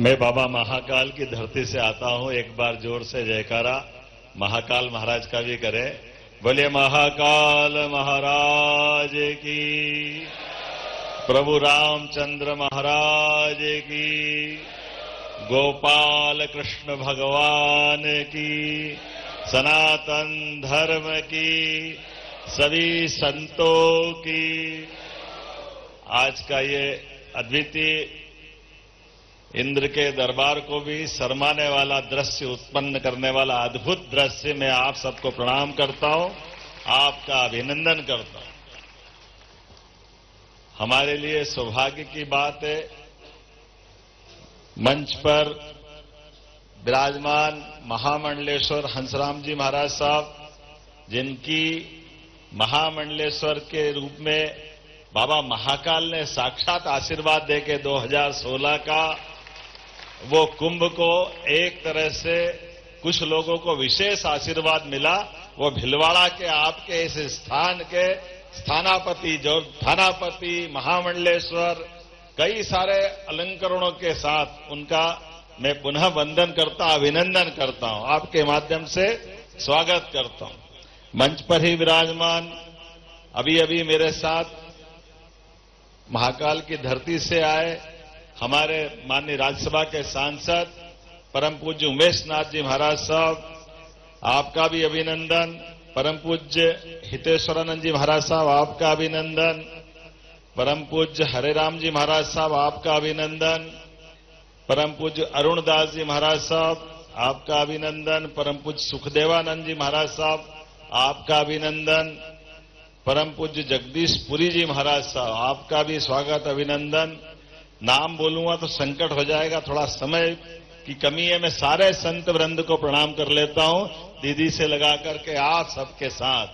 मैं बाबा महाकाल की धरती से आता हूं। एक बार जोर से जयकारा महाकाल महाराज का भी करें। बोले महाकाल महाराज की, प्रभु रामचंद्र महाराज की, गोपाल कृष्ण भगवान की, सनातन धर्म की, सभी संतों की। आज का ये अद्वितीय इंद्र के दरबार को भी शर्माने वाला दृश्य उत्पन्न करने वाला अद्भुत दृश्य मैं आप सबको प्रणाम करता हूं, आपका अभिनंदन करता हूं। हमारे लिए सौभाग्य की बात है, मंच पर विराजमान महामंडलेश्वर हंसराम जी महाराज साहब, जिनकी महामंडलेश्वर के रूप में बाबा महाकाल ने साक्षात आशीर्वाद देके 2016 का वो कुंभ को एक तरह से कुछ लोगों को विशेष आशीर्वाद मिला। वो भिलवाड़ा के आपके इस स्थान के स्थानापति, जो थानापति महामंडलेश्वर, कई सारे अलंकरणों के साथ उनका मैं पुनः वंदन करता, अभिनंदन करता हूं, आपके माध्यम से स्वागत करता हूं। मंच पर ही विराजमान अभी अभी मेरे साथ महाकाल की धरती से आए हमारे माननीय राज्यसभा के सांसद परम पूज्य उमेश नाथ जी महाराज साहब, आपका भी अभिनंदन। परम पूज्य हितेश्वरानंद जी महाराज साहब, आपका अभिनंदन। परम पूज्य हरेराम जी महाराज साहब, आपका अभिनंदन। परम पूज्य अरुण दास जी महाराज साहब, आपका अभिनंदन। परम पूज्य सुखदेवानंद जी महाराज साहब, आपका अभिनंदन। परम पूज्य जगदीश पुरी जी महाराज साहब, आपका भी स्वागत, अभिनंदन। नाम बोलूंगा तो संकट हो जाएगा, थोड़ा समय की कमी है। मैं सारे संत वृंद को प्रणाम कर लेता हूं, दीदी से लगा करके आप सबके साथ।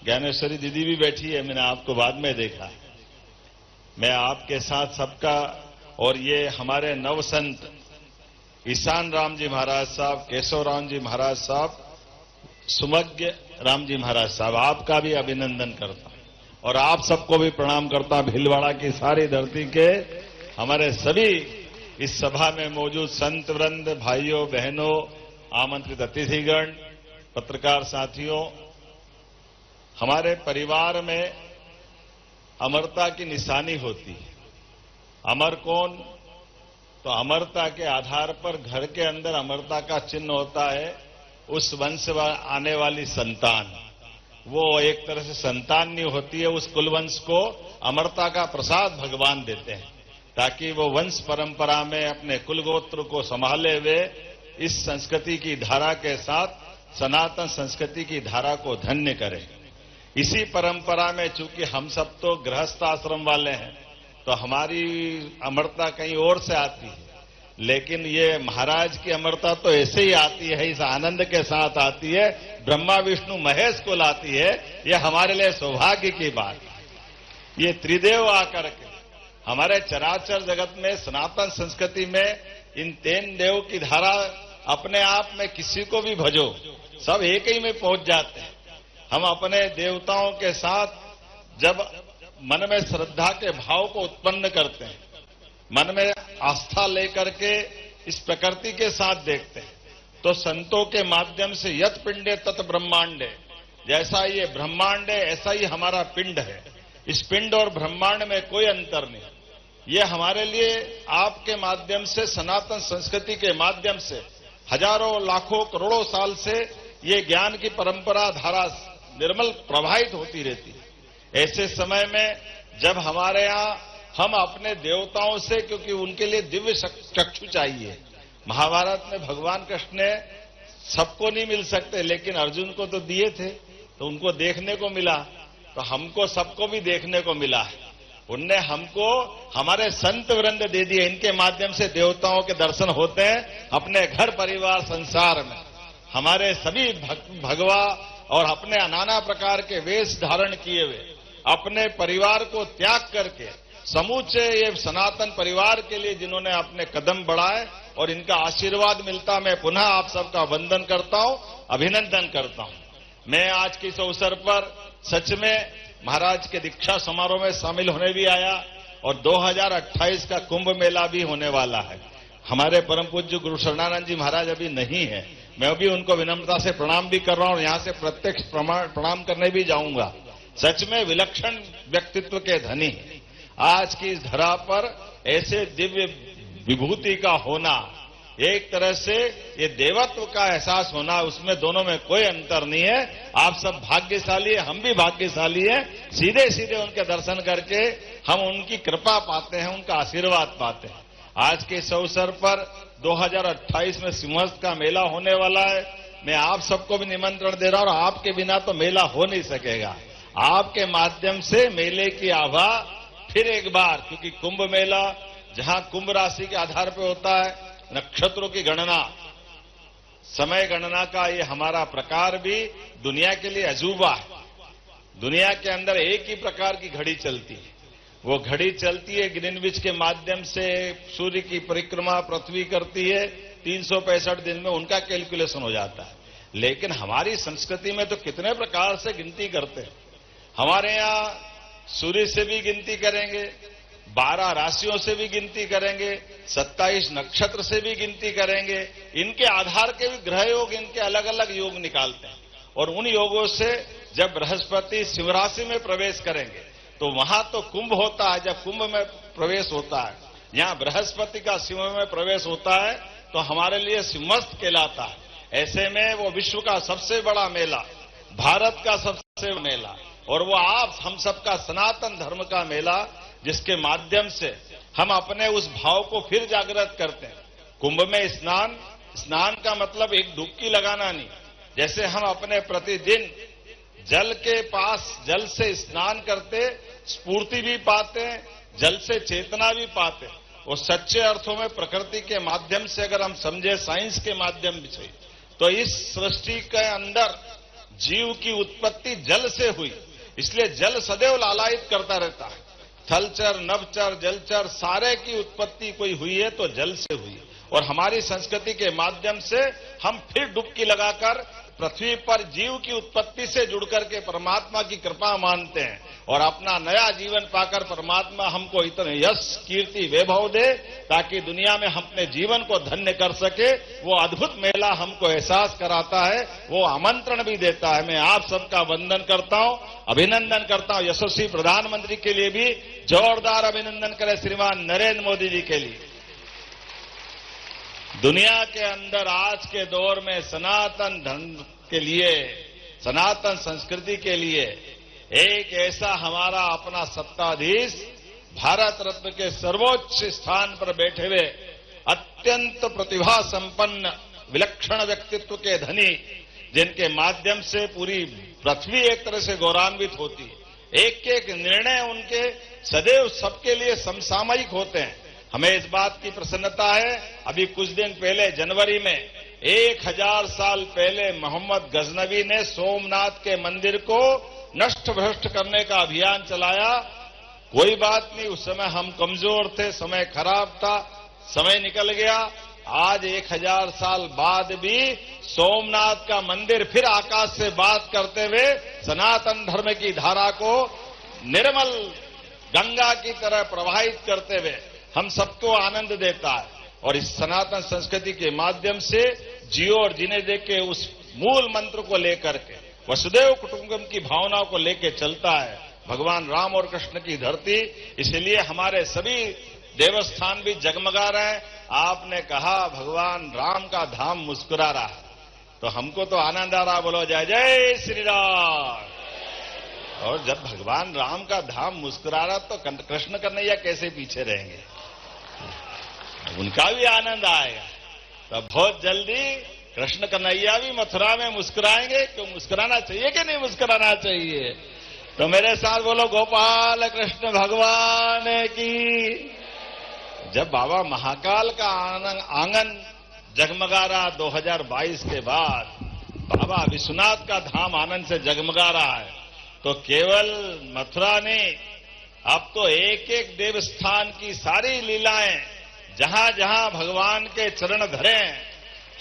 ज्ञानेश्वरी दीदी भी बैठी है, मैंने आपको बाद में देखा। मैं आपके साथ सबका, और ये हमारे नव संत ईशान राम जी महाराज साहब, केशव राम जी महाराज साहब, सुमज्ञ राम जी महाराज साहब, आपका भी अभिनंदन करता हूं और आप सबको भी प्रणाम करता हूं। भीलवाड़ा की सारी धरती के हमारे सभी इस सभा में मौजूद संत वृंद, भाइयों बहनों, आमंत्रित अतिथिगण, पत्रकार साथियों, हमारे परिवार में अमरता की निशानी होती है। अमर कौन? तो अमरता के आधार पर घर के अंदर अमरता का चिन्ह होता है उस वंश आने वाली संतान। वो एक तरह से संतान नहीं होती है, उस कुलवंश को अमरता का प्रसाद भगवान देते हैं ताकि वो वंश परंपरा में अपने कुलगोत्र को संभाले हुए इस संस्कृति की धारा के साथ सनातन संस्कृति की धारा को धन्य करें। इसी परंपरा में चूंकि हम सब तो गृहस्थ आश्रम वाले हैं, तो हमारी अमरता कहीं और से आती है, लेकिन ये महाराज की अमरता तो ऐसे ही आती है, इस आनंद के साथ आती है, ब्रह्मा विष्णु महेश को लाती है। ये हमारे लिए सौभाग्य की बात है। ये त्रिदेव आकर के हमारे चराचर जगत में सनातन संस्कृति में इन तीन देव की धारा अपने आप में किसी को भी भजो, सब एक ही में पहुंच जाते हैं। हम अपने देवताओं के साथ जब मन में श्रद्धा के भाव को उत्पन्न करते हैं, मन में आस्था लेकर के इस प्रकृति के साथ देखते हैं, तो संतों के माध्यम से यत पिंडे तत् ब्रह्मांडे, जैसा ये ब्रह्मांड है ऐसा ही हमारा पिंड है। इस पिंड और ब्रह्मांड में कोई अंतर नहीं। ये हमारे लिए आपके माध्यम से, सनातन संस्कृति के माध्यम से हजारों लाखों करोड़ों साल से ये ज्ञान की परंपरा धारा निर्मल प्रवाहित होती रहती है। ऐसे समय में जब हमारे यहां हम अपने देवताओं से, क्योंकि उनके लिए दिव्य चक्षु चाहिए। महाभारत में भगवान कृष्ण ने सबको नहीं मिल सकते, लेकिन अर्जुन को तो दिए थे, तो उनको देखने को मिला, तो हमको सबको भी देखने को मिला है। उनने हमको हमारे संत वृंद दे दिए, इनके माध्यम से देवताओं के दर्शन होते हैं अपने घर परिवार संसार में। हमारे सभी भगवा और अपने नाना प्रकार के वेश धारण किए हुए अपने परिवार को त्याग करके समूचे ये सनातन परिवार के लिए जिन्होंने अपने कदम बढ़ाए और इनका आशीर्वाद मिलता, मैं पुनः आप सबका वंदन करता हूं, अभिनंदन करता हूं। मैं आज के इस अवसर पर सच में महाराज के दीक्षा समारोह में शामिल होने भी आया और 2028 का कुंभ मेला भी होने वाला है। हमारे परम पूज्य गुरु शरणानंद जी महाराज अभी नहीं है। मैं भी उनको विनम्रता से प्रणाम भी कर रहा हूं और यहां से प्रत्यक्ष प्रणाम करने भी जाऊंगा। सच में विलक्षण व्यक्तित्व के धनी आज की इस धरा पर ऐसे दिव्य विभूति का होना, एक तरह से ये देवत्व का एहसास होना, उसमें दोनों में कोई अंतर नहीं है। आप सब भाग्यशाली है, हम भी भाग्यशाली हैं। सीधे सीधे उनके दर्शन करके हम उनकी कृपा पाते हैं, उनका आशीर्वाद पाते हैं। आज के इस अवसर पर 2028 में सिंहस्थ का मेला होने वाला है। मैं आप सबको भी निमंत्रण दे रहा हूं और आपके बिना तो मेला हो नहीं सकेगा। आपके माध्यम से मेले की आभा फिर एक बार, क्योंकि कुंभ मेला जहां कुंभ राशि के आधार पर होता है, नक्षत्रों की गणना, समय गणना का ये हमारा प्रकार भी दुनिया के लिए अजूबा है। दुनिया के अंदर एक ही प्रकार की घड़ी चलती है। वो घड़ी चलती है ग्रीनविच के माध्यम से, सूर्य की परिक्रमा पृथ्वी करती है, 365 दिन में उनका कैलकुलेशन हो जाता है। लेकिन हमारी संस्कृति में तो कितने प्रकार से गिनती करते हैं। हमारे यहां सूर्य से भी गिनती करेंगे, 12 राशियों से भी गिनती करेंगे, 27 नक्षत्र से भी गिनती करेंगे। इनके आधार के भी ग्रह योग, इनके अलग अलग योग निकालते हैं और उन योगों से जब बृहस्पति सिंह राशि में प्रवेश करेंगे तो वहां तो कुंभ होता है। जब कुंभ में प्रवेश होता है, यहां बृहस्पति का सिंह में प्रवेश होता है, तो हमारे लिए सिंहस्थ कहलाता है। ऐसे में वो विश्व का सबसे बड़ा मेला, भारत का सबसे बड़ा मेला, और वो आप हम सबका सनातन धर्म का मेला, जिसके माध्यम से हम अपने उस भाव को फिर जागृत करते हैं। कुंभ में स्नान, स्नान का मतलब एक डुबकी लगाना नहीं। जैसे हम अपने प्रतिदिन जल के पास जल से स्नान करते, स्फूर्ति भी पाते हैं, जल से चेतना भी पाते हैं। वो सच्चे अर्थों में प्रकृति के माध्यम से अगर हम समझे, साइंस के माध्यम से, तो इस सृष्टि के अंदर जीव की उत्पत्ति जल से हुई। इसलिए जल सदैव लालायित करता रहता है। थलचर, नभचर, जलचर सारे की उत्पत्ति कोई हुई है तो जल से हुई। और हमारी संस्कृति के माध्यम से हम फिर डुबकी लगाकर पृथ्वी पर जीव की उत्पत्ति से जुड़कर के परमात्मा की कृपा मानते हैं और अपना नया जीवन पाकर परमात्मा हमको इतने यश, कीर्ति, वैभव दे ताकि दुनिया में हम अपने जीवन को धन्य कर सके। वो अद्भुत मेला हमको एहसास कराता है, वो आमंत्रण भी देता है। मैं आप सबका वंदन करता हूं, अभिनंदन करता हूं। यशस्वी प्रधानमंत्री के लिए भी जोरदार अभिनंदन करें, श्रीमान नरेंद्र मोदी जी के लिए। दुनिया के अंदर आज के दौर में सनातन धर्म के लिए, सनातन संस्कृति के लिए एक ऐसा हमारा अपना सत्ताधीश, भारत रत्न के सर्वोच्च स्थान पर बैठे हुए अत्यंत प्रतिभा संपन्न विलक्षण व्यक्तित्व के धनी, जिनके माध्यम से पूरी पृथ्वी एक तरह से गौरवान्वित होती है। एक एक निर्णय उनके सदैव सबके लिए समसामयिक होते हैं। हमें इस बात की प्रसन्नता है, अभी कुछ दिन पहले जनवरी में 1000 साल पहले मोहम्मद गजनवी ने सोमनाथ के मंदिर को नष्ट भ्रष्ट करने का अभियान चलाया। कोई बात नहीं, उस समय हम कमजोर थे, समय खराब था, समय निकल गया। आज 1000 साल बाद भी सोमनाथ का मंदिर फिर आकाश से बात करते हुए सनातन धर्म की धारा को निर्मल गंगा की तरह प्रवाहित करते हुए हम सबको आनंद देता है। और इस सनातन संस्कृति के माध्यम से जियो और जीने दे के उस मूल मंत्र को लेकर के, वसुदेव कुटुंबकम की भावनाओं को लेकर चलता है भगवान राम और कृष्ण की धरती। इसलिए हमारे सभी देवस्थान भी जगमगा रहे हैं। आपने कहा भगवान राम का धाम मुस्कुरा रहा है, तो हमको तो आनंद आ रहा। बोलो जय जय श्री राम। और जब भगवान राम का धाम मुस्कुरा रहा तो कृष्ण कन्हैया कैसे पीछे रहेंगे, उनका भी आनंद आएगा। तो बहुत जल्दी कृष्ण कन्हैया भी मथुरा में मुस्कुराएंगे। क्यों मुस्कुराना चाहिए कि नहीं मुस्कुराना चाहिए? तो मेरे साथ बोलो गोपाल कृष्ण भगवान की। जब बाबा महाकाल का आंगन जगमगा रहा 2022 के बाद, बाबा विश्वनाथ का धाम आनंद से जगमगा रहा है, तो केवल मथुरा नहीं, अब तो एक एक देवस्थान की सारी लीलाएं जहां जहां भगवान के चरण धरे हैं,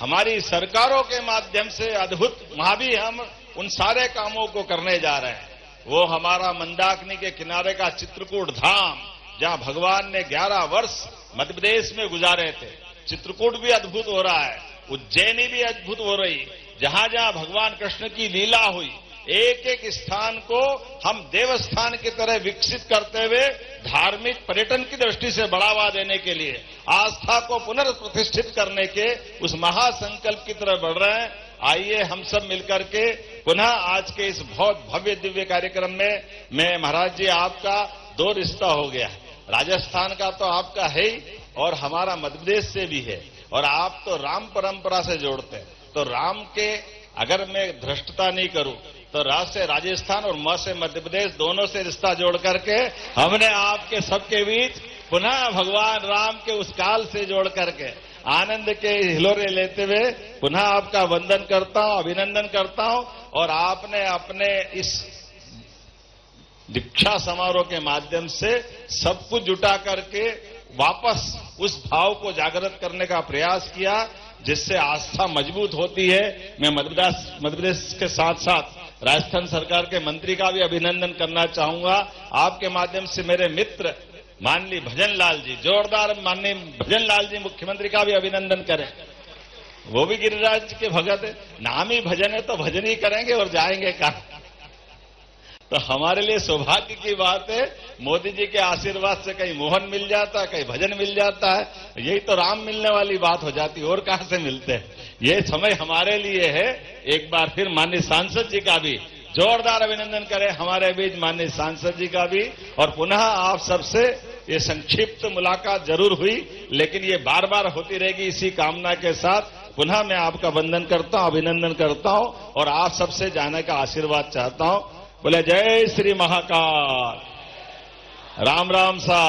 हमारी सरकारों के माध्यम से अद्भुत, वहां भी हम उन सारे कामों को करने जा रहे हैं। वो हमारा मंदाकिनी के किनारे का चित्रकूट धाम, जहां भगवान ने 11 वर्ष मध्य प्रदेश में गुजारे थे, चित्रकूट भी अद्भुत हो रहा है, उज्जैनी भी अद्भुत हो रही। जहां जहां भगवान कृष्ण की लीला हुई, एक एक स्थान को हम देवस्थान की तरह विकसित करते हुए धार्मिक पर्यटन की दृष्टि से बढ़ावा देने के लिए, आस्था को पुनर्प्रतिष्ठित करने के उस महासंकल्प की तरफ बढ़ रहे हैं। आइए हम सब मिलकर के पुनः आज के इस बहुत भव्य दिव्य कार्यक्रम में मैं महाराज जी आपका दो रिश्ता हो गया है। राजस्थान का तो आपका है ही और हमारा मध्य प्रदेश से भी है, और आप तो राम परंपरा से जोड़ते हैं। तो राम के अगर मैं धृष्टता नहीं करूं तो राज से राजस्थान और म से मध्य प्रदेश दोनों से रिश्ता जोड़ करके हमने आपके सबके बीच पुनः भगवान राम के उस काल से जोड़ करके आनंद के हिलोरे लेते हुए पुनः आपका वंदन करता हूं, अभिनंदन करता हूं। और आपने अपने इस दीक्षा समारोह के माध्यम से सब कुछ जुटा करके वापस उस भाव को जागृत करने का प्रयास किया, जिससे आस्था मजबूत होती है। मैं मध्य प्रदेश के साथ साथ राजस्थान सरकार के मंत्री का भी अभिनंदन करना चाहूंगा। आपके माध्यम से मेरे मित्र माननीय भजन लाल जी, जोरदार माननीय भजन लाल जी मुख्यमंत्री का भी अभिनंदन करें। वो भी गिरिराज के भगत है, नाम ही भजन है तो भजन ही करेंगे और जाएंगे कहां। तो हमारे लिए सौभाग्य की बात है, मोदी जी के आशीर्वाद से कहीं मोहन मिल जाता है, कहीं भजन मिल जाता है। यही तो राम मिलने वाली बात हो जाती है, और कहां से मिलते हैं। ये समय हमारे लिए है। एक बार फिर माननीय सांसद जी का भी जोरदार अभिनंदन करें, हमारे बीच माननीय सांसद जी का भी। और पुनः आप सबसे ये संक्षिप्त मुलाकात जरूर हुई, लेकिन ये बार बार होती रहेगी इसी कामना के साथ। पुनः मैं आपका वंदन करता हूं, अभिनंदन करता हूं और आप सबसे जाने का आशीर्वाद चाहता हूं। बोले जय श्री महाकाल, राम राम सा।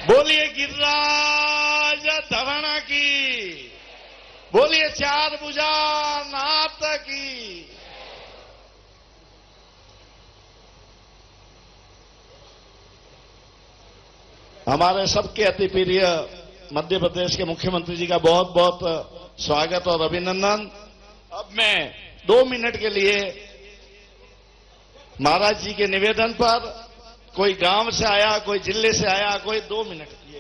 बोलिए गिरिराज धरण की, बोलिए चार भुजा नाथ की। हमारे सबके अति प्रिय मध्य प्रदेश के मुख्यमंत्री जी का बहुत बहुत स्वागत और अभिनंदन। अब मैं 2 मिनट के लिए महाराज जी के निवेदन पर, कोई गांव से आया, कोई जिले से आया, कोई 2 मिनट